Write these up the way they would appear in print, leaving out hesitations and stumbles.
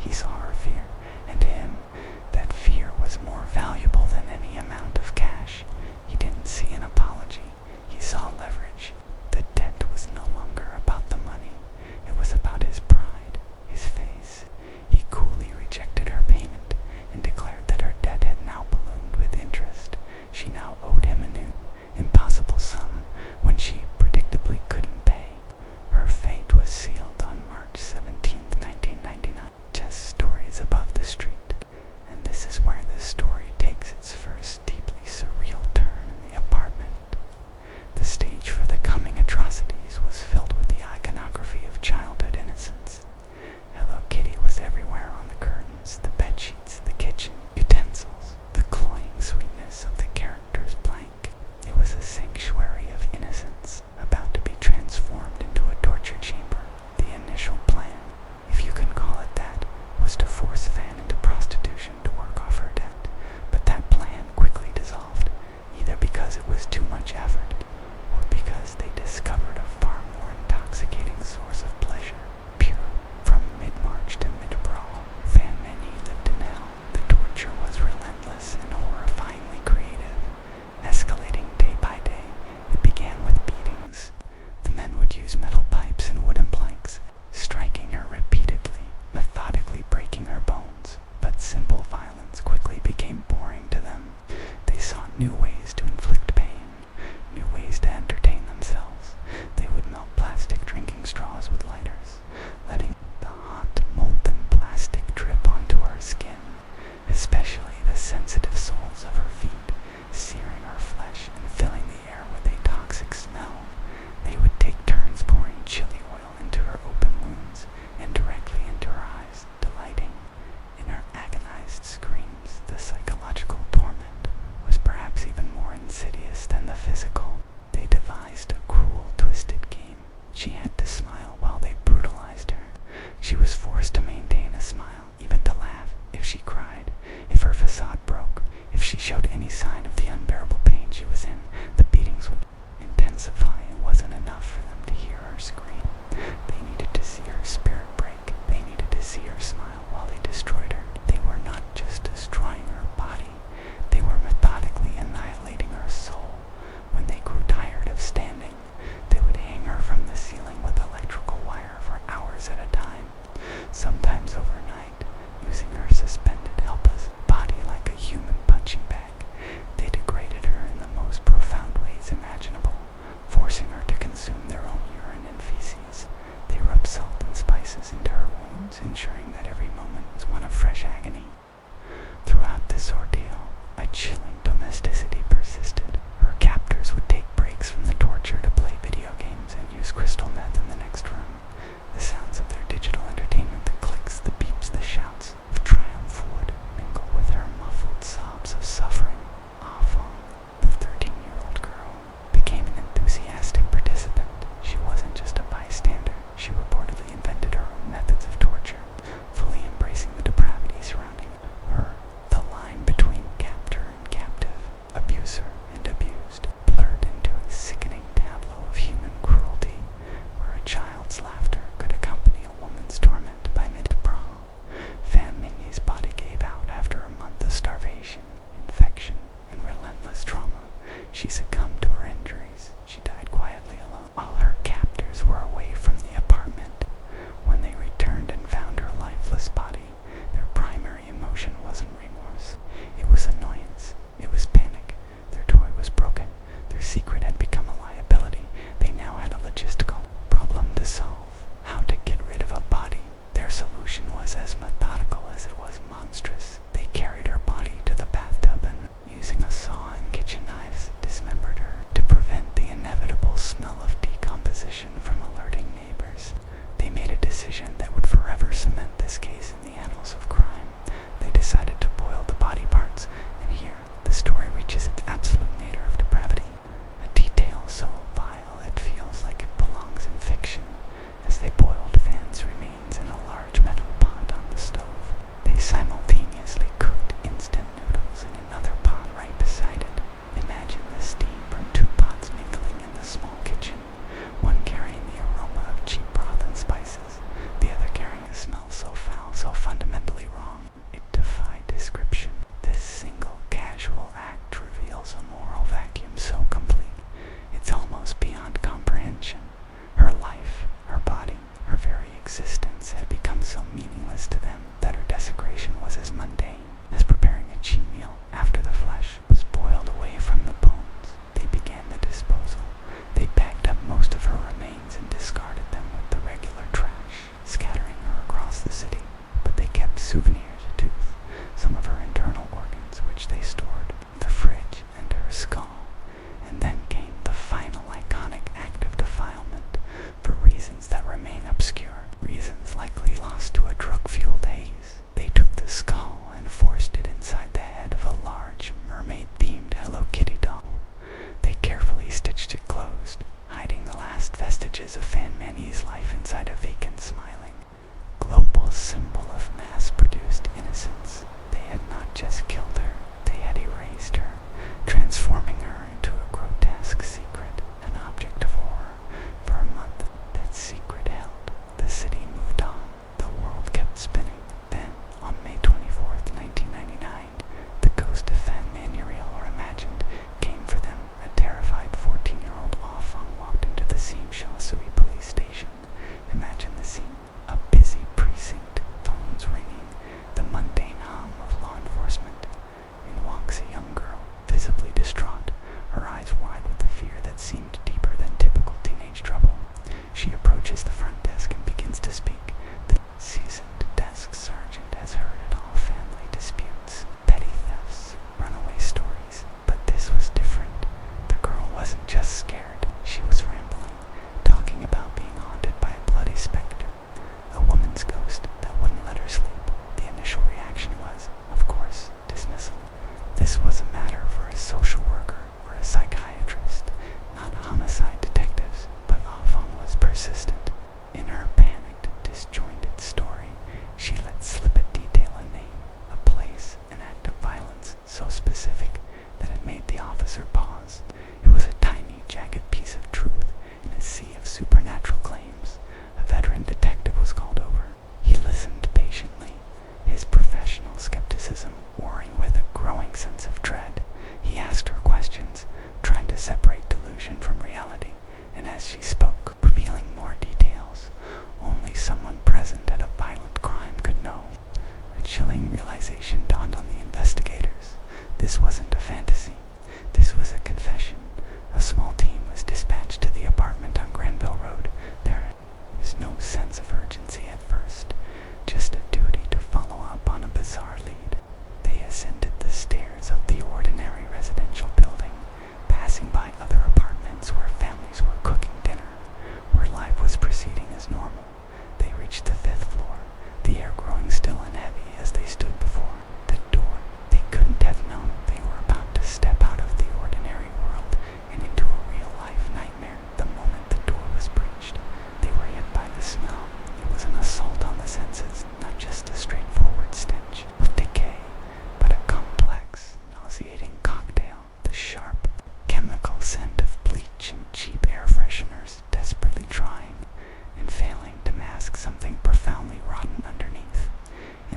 He saw her fear, and to him, that fear was more valuable than any amount of cash. He didn't see an apology. He saw leverage. The debt was no longer about the money. It was about his pride, his face. He coolly rejected her payment and declared that her debt had now ballooned with interest. She now owed him a new, impossible sum when she predictably couldn't pay. Her fate was sealed on March 17th, 1999. Just stories above the street. And this is where the story takes its first deeply surreal turn in the apartment. The stage for the coming atrocities was filled with the iconography of childhood innocence. Hello Kitty was everywhere on the curtains, the bedsheets, the kitchen, utensils, the cloying sweetness of the characters blank. It was a sanctuary of innocence, about to be transformed into a torture chamber. The initial plan, if you can call it that, was to force Van into prostitution to work off her debt. But that plan quickly dissolved, either because it was too much effort, or because they discovered a far more intoxicating source of pleasure, pure. From mid-March to mid-April, Van Meny lived in hell. The torture was relentless and horrifyingly creative, escalating day by day. It began with beatings. The men would use metal pipes and wooden planks, striking her repeatedly, methodically breaking her bones. But simple violence quickly became boring to them. They sought new ways to inflict pain, new ways to entertain themselves. They would melt plastic drinking straws with lighters, letting the hot, molten plastic drip onto her skin, especially the sensitive soles of her feet, searing her flesh and filling the air with a toxic smell. They would take turns pouring chili oil into her open wounds and directly into her eyes, delighting in her agonized screams. The psychological torment was perhaps even more insidious than the physical. They devised a cruel, twisted game. She had to smile while they brutalized her. She was forced to maintain a smile, even to laugh, if she cried, if her facade broke, if she showed any sign of the unbearable pain she was in. The beatings would intensify. It wasn't enough for them to hear her scream. They needed to see her spirit break. They needed to see her smile while they destroyed her. They were not just destroying her body, they were methodically annihilating her soul. When they grew tired of standing, they would hang her from the ceiling with electrical wire for hours at a time, sometimes overnight, using her suspended, helpless body like a human punching bag. They degraded her in the most profound ways imaginable, forcing her to consume their own urine and feces. They rubbed salt and spices into her wounds, ensuring that every moment was one of fresh agony. Throughout this ordeal, a chilling domesticity persisted. Her captors would take breaks from the torture to play video games and use crystal meth in the next room. The sounds of their digital entertainment, the clicks, the beeps, the shouts of triumph would mingle with her muffled sobs of suffering. Awful. The 13-year-old girl became an enthusiastic participant. She wasn't just a bystander. She reportedly invented her own methods of torture, fully embracing the depravity surrounding her. The line between captor and captive, abuser and abused, blurred into a sickening tableau of human cruelty, where a child's laughter could accompany a woman's torment by mid-April. Van Meny's body gave out after a month of starvation, infection, and relentless trauma. She succumbed to her injuries. She died quietly alone, while her captors were away from the apartment. When they returned and found her lifeless body, their primary emotion wasn't remorse. It was annoyance. It was panic. Their toy was broken. Their secret had become a liability. They now had a logistical problem to solve. How to get rid of a body. Their solution was as methodical as it was monstrous. They carried her body to the bathtub and, using a saw and kitchen knives, dismembered her to prevent the inevitable smell of decomposition from alerting neighbors. They made a decision that would forever cement this case in the annals of crime. They decided to boil the body parts, and here the story reaches its absolute nadir of depravity. A detail so vile it feels like it belongs in fiction, as they boiled Van's remains in a large metal pot on the stove. They simultaneously cooked instant noodles in another pot right beside it. Imagine the steam from two pots mingling in the small kitchen, one carrying the aroma of cheap broth and spices, the other carrying a smell so foul, so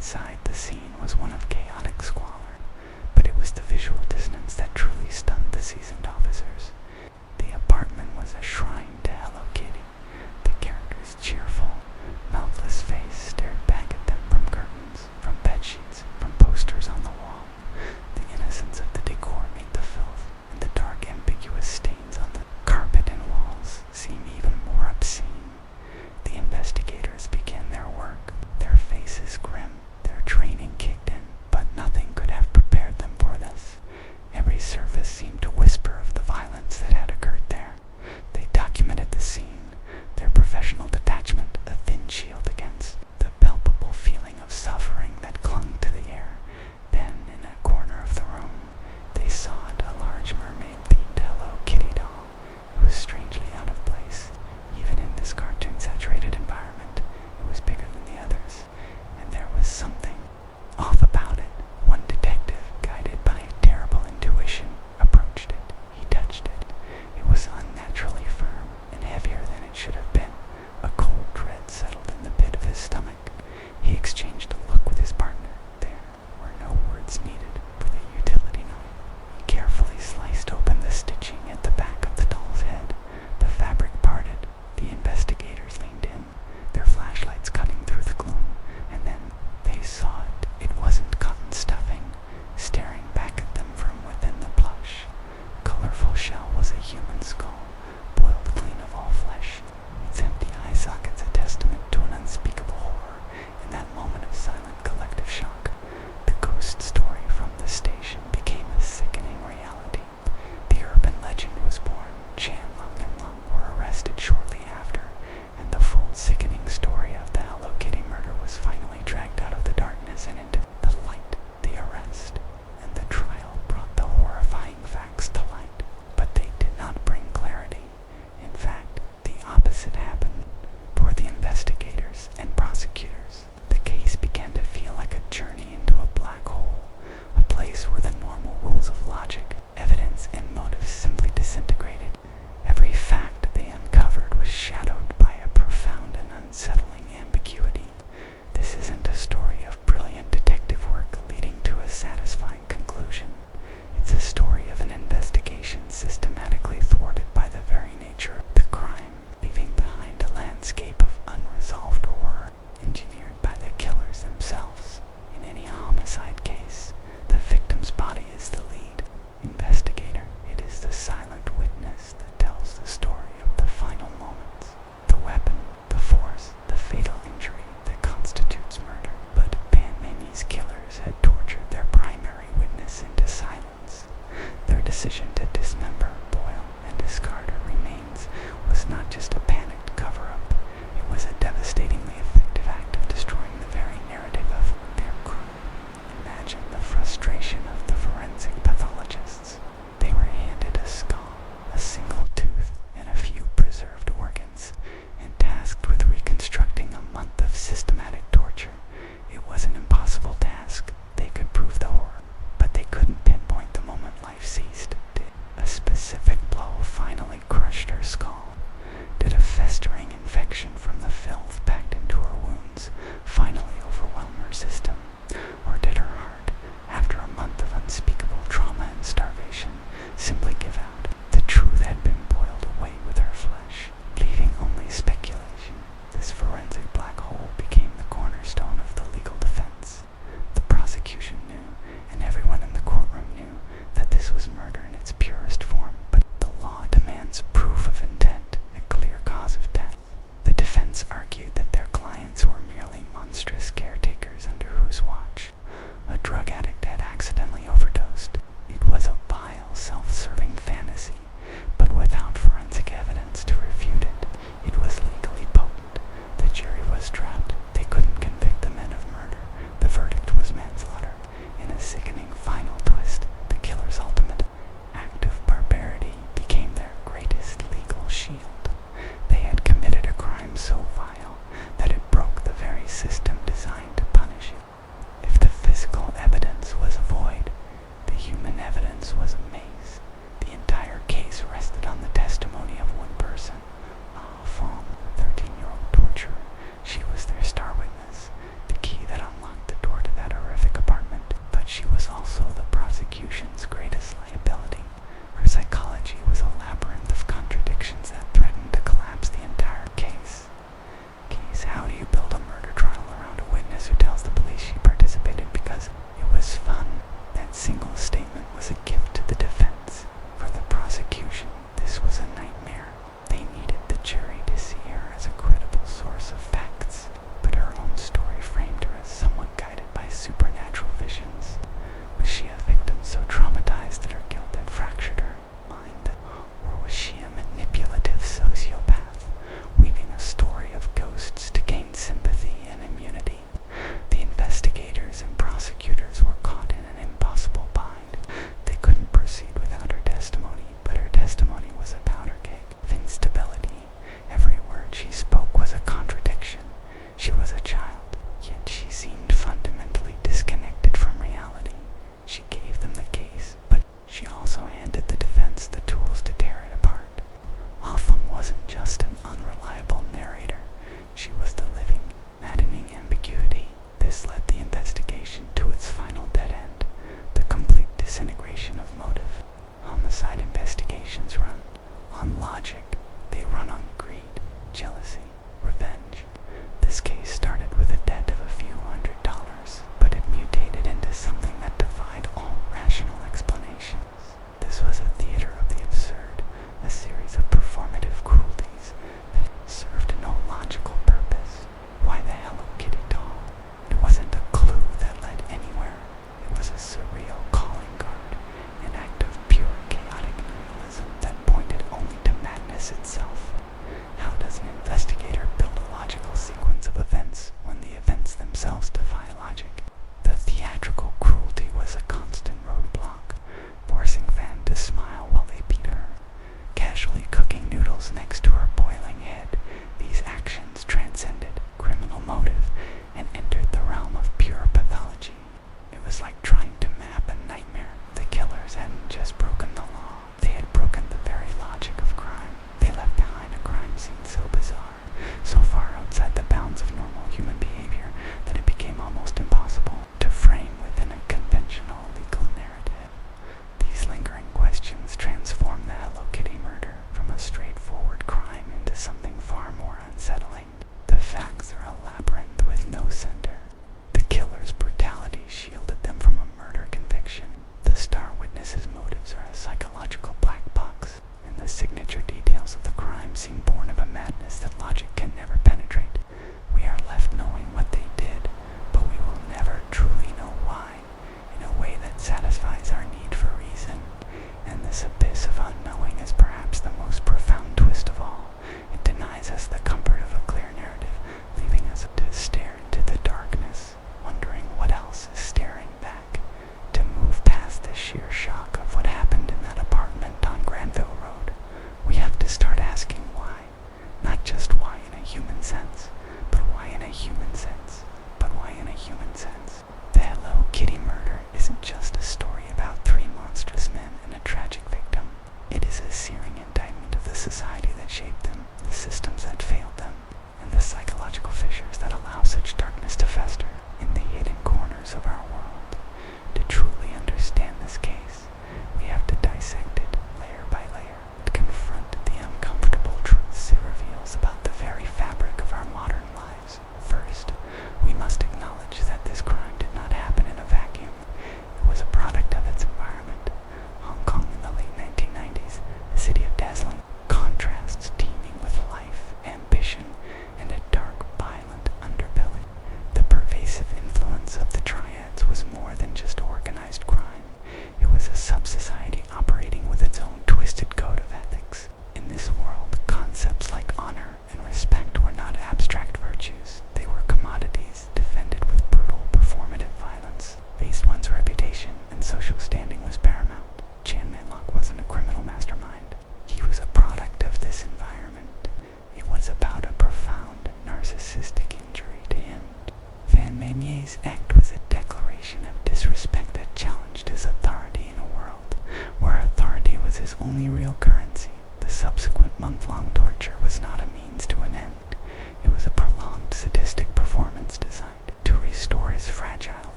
Inside, the scene was one of chaotic squalor, but it was the visual dissonance that truly stunned the seasoned officers. The apartment was a shrine to Hello Kitty. The character's cheerful, mouthless face stared back at them from curtains, from bedsheets, from posters on the wall. The innocence of the decor made the filth, and the dark, ambiguous stains on the carpet and walls seem even more obscene. The investigators began their work, their faces grim, their training kicked in, but nothing could have prepared them for this. Every surface seemed to whisper of the violence that had occurred there. They documented the scene, their professional detachment, a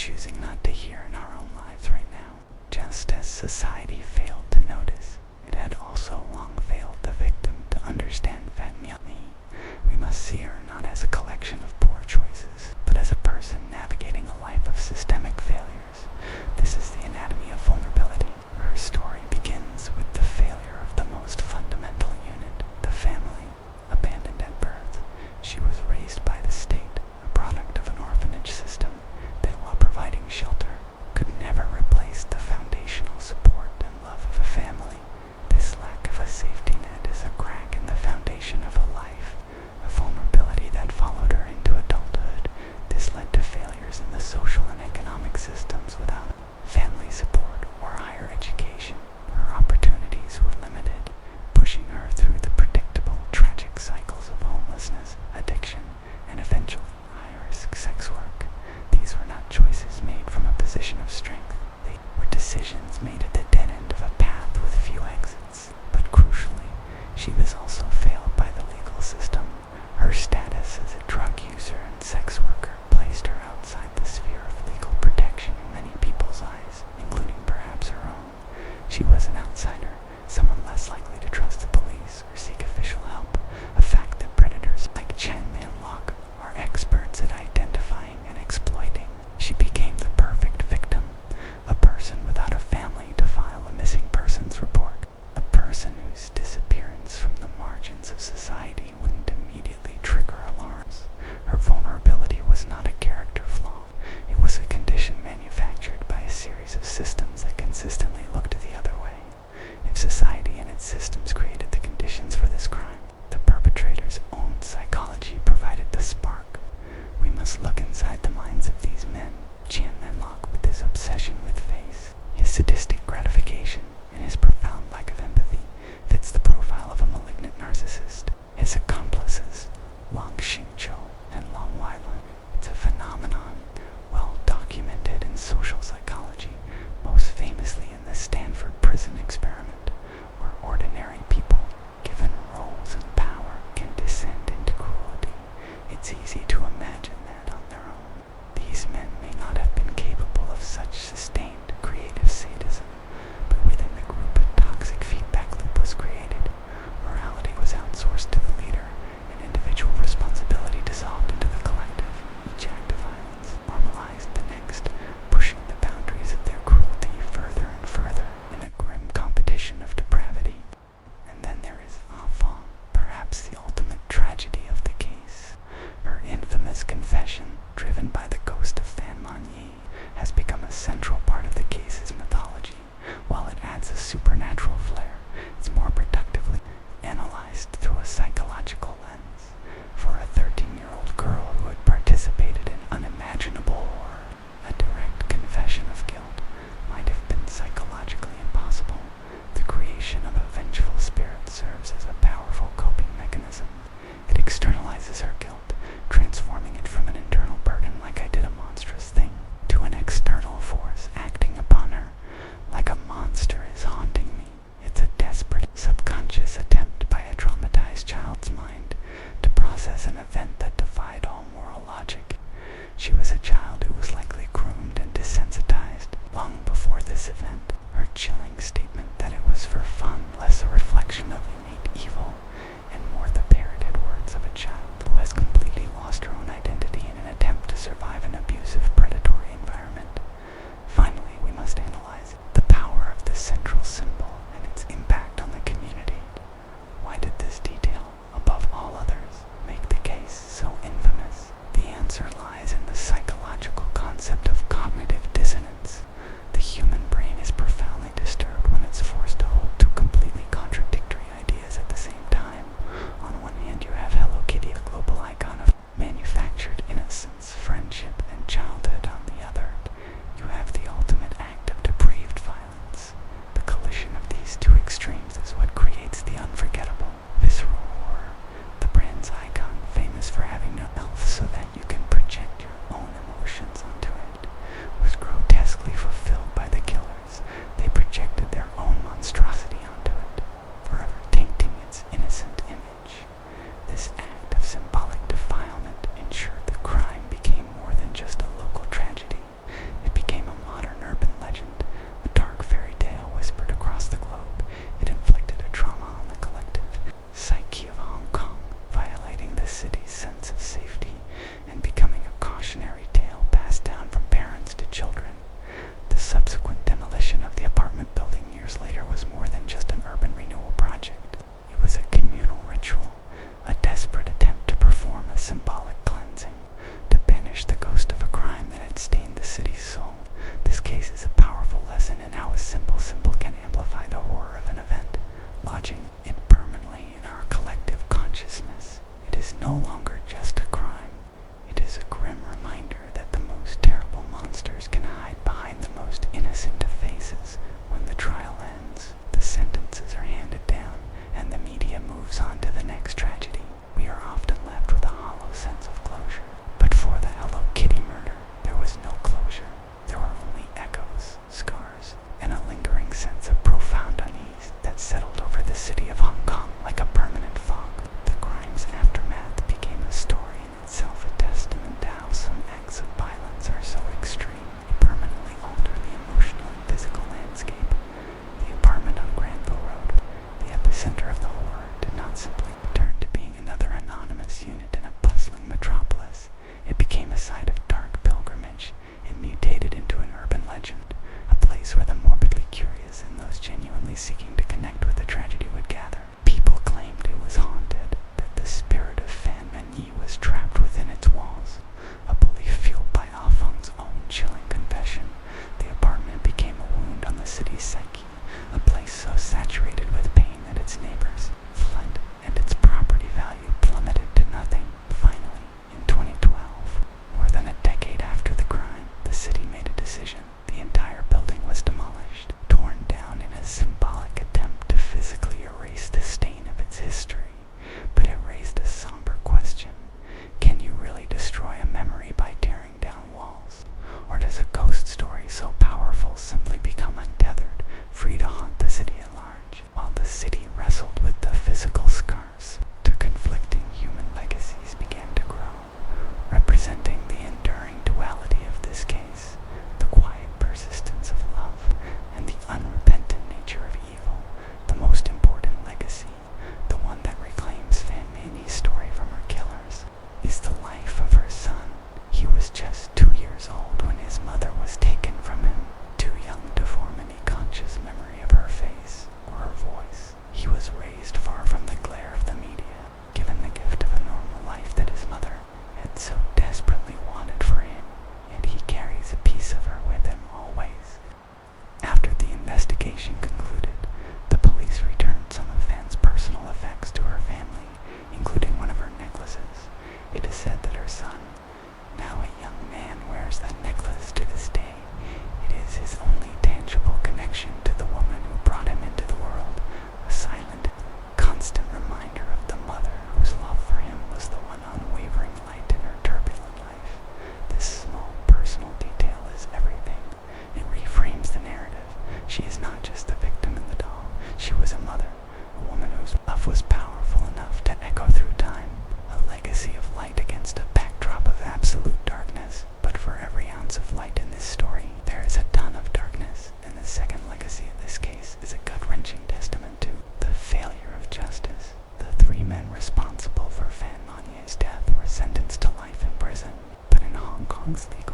choosing not to hear in our own lives right now. Just as society failed to notice, it had also long failed the victim to understand Fanyani. We must see her not as a collection of poor choices, but as a person navigating a life of systemic failures. This is the anatomy of vulnerability. Her story begins with the failure of the most fundamental unit, the family. Abandoned at birth, she was raised by the state, a product of an orphanage system that, while providing shelter, could never replace the foundational support and love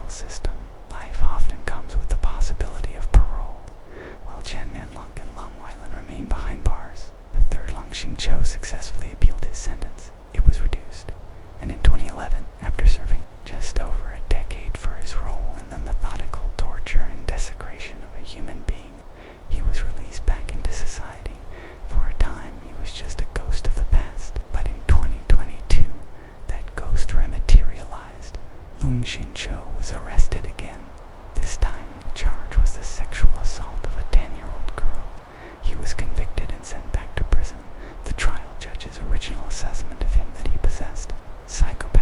jail system, life often comes with the possibility of parole. While Chen Manlong and Lam Weilan remain behind bars, the third Long Xing-Cho successfully appealed his sentence. It was reduced, and in 2011, after serving just over a decade for his role in the methodical torture and desecration of a human being, he was released back into society. For a time, he was just a ghost of the past, but in 2022, that ghost rematerialized. Long Xing-Cho was arrested again. This time, the charge was the sexual assault of a 10-year-old girl. He was convicted and sent back to prison. The trial judge's original assessment of him that he possessed psychopathic